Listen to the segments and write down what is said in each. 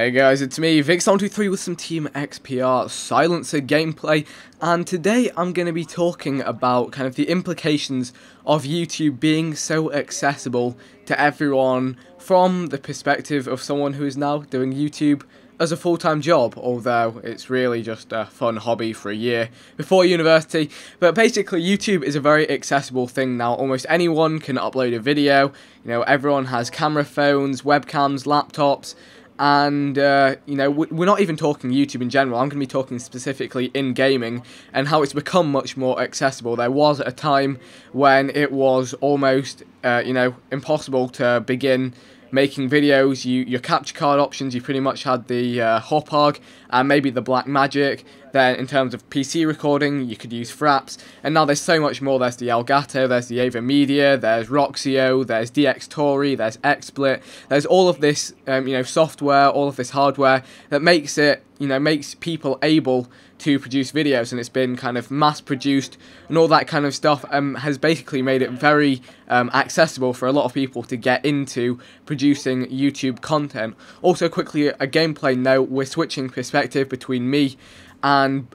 Hey guys, it's me, Vix123 with some Team XPR Silencer gameplay, and today I'm going to be talking about kind of the implications of YouTube being so accessible to everyone from the perspective of someone who is now doing YouTube as a full-time job, although it's really just a fun hobby for a year before university. But basically, YouTube is a very accessible thing now. Almost anyone can upload a video. You know, everyone has camera phones, webcams, laptops, and you know, we're not even talking YouTube in general. I'm going to be talking specifically in gaming and how it's become much more accessible. There was a time when it was almost you know, impossible to begin making videos. Your capture card options, you pretty much had the Hopog and maybe the Blackmagic. Then in terms of PC recording, you could use Fraps, and now there's so much more. There's the Elgato, there's the Ava Media, there's Roxio, there's DxTory, there's XSplit. There's all of this you know, software, all of this hardware that makes it, you know, makes people able to produce videos, and it's been kind of mass produced and all that kind of stuff. Has basically made it very accessible for a lot of people to get into producing YouTube content. Also, quickly, a gameplay note: we're switching perspective between me and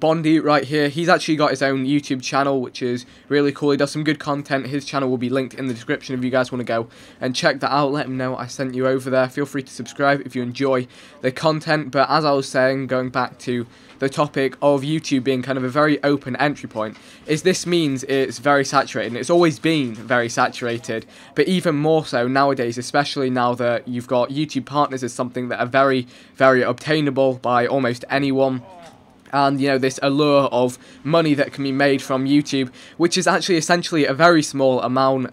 Bondi right here. He's actually got his own YouTube channel, which is really cool. He does some good content. His channel will be linked in the description if you guys want to go and check that out. Let him know I sent you over there. Feel free to subscribe if you enjoy the content. But as I was saying, going back to the topic of YouTube being kind of a very open entry point, is this means it's very saturated, and it's always been very saturated, but even more so nowadays, especially now that you've got YouTube partners as something that are very, very obtainable by almost anyone. And, you know, this allure of money that can be made from YouTube, which is actually essentially a very small amount,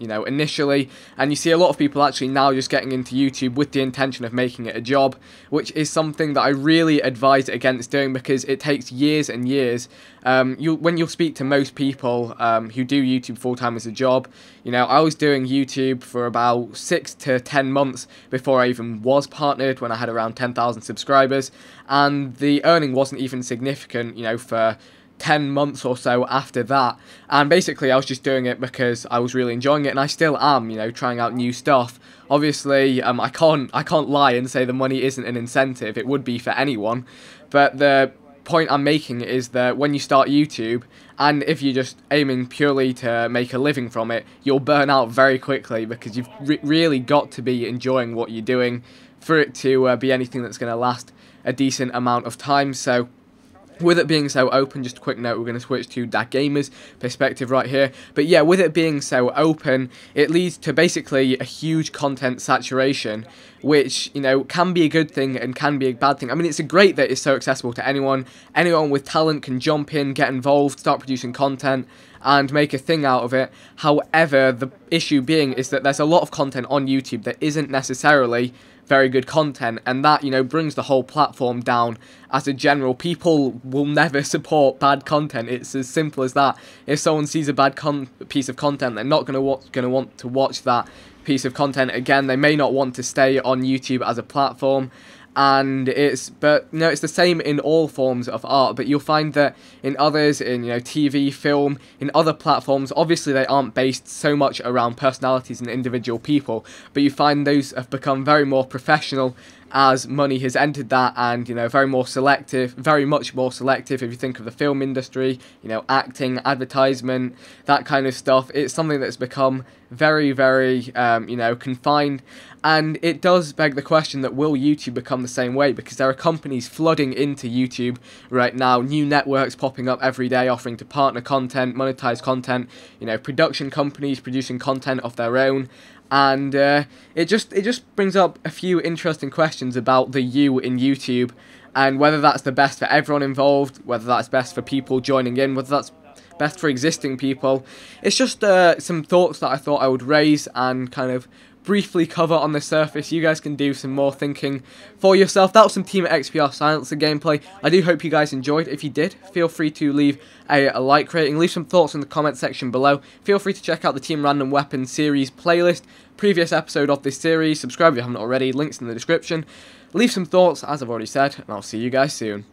you know, initially. And you see a lot of people actually now just getting into YouTube with the intention of making it a job, which is something that I really advise against doing, because it takes years and years. When you'll speak to most people who do YouTube full-time as a job, you know, I was doing YouTube for about 6 to 10 months before I even was partnered, when I had around 10,000 subscribers, and the earning wasn't even significant, you know, for 10 months or so after that. And basically I was just doing it because I was really enjoying it, and I still am, you know, trying out new stuff. Obviously, I can't lie and say the money isn't an incentive. It would be for anyone, but the point I'm making is that when you start YouTube, and if you're just aiming purely to make a living from it, you'll burn out very quickly, because you've really got to be enjoying what you're doing for it to be anything that's going to last a decent amount of time. So with it being so open, just a quick note, we're going to switch to that gamer's perspective right here. But yeah, with it being so open, it leads to basically a huge content saturation, which, you know, can be a good thing and can be a bad thing. I mean, it's great that it's so accessible to anyone. Anyone with talent can jump in, get involved, start producing content, and make a thing out of it. However, the issue being is that there's a lot of content on YouTube that isn't necessarily very good content, and that, you know, brings the whole platform down as a general. People will never support bad content. It's as simple as that. If someone sees a bad piece of content, they're not going to want to watch that piece of content again. They may not want to stay on YouTube as a platform. And but you know, it's the same in all forms of art, but you'll find that in others, in, you know, TV, film, in other platforms, obviously they aren't based so much around personalities and individual people, but you find those have become very more professional as money has entered that, and, you know, very much more selective. If you think of the film industry, you know, acting, advertisement, that kind of stuff, it's something that's become very, very, you know, confined. And it does beg the question that will YouTube become the same way, because there are companies flooding into YouTube right now, new networks popping up every day offering to partner content, monetize content, you know, production companies producing content of their own. And it just brings up a few interesting questions about the you in YouTube, and whether that's the best for everyone involved, whether that's best for people joining in, whether that's best for existing people. It's just some thoughts that I thought I would raise and kind of briefly cover on the surface. You guys can do some more thinking for yourself. That was some Team XPR Silencer gameplay. I do hope you guys enjoyed. If you did, feel free to leave a like rating. Leave some thoughts in the comment section below. Feel free to check out the Team Random Weapons series playlist, previous episode of this series. Subscribe if you haven't already. Links in the description. Leave some thoughts, as I've already said, and I'll see you guys soon.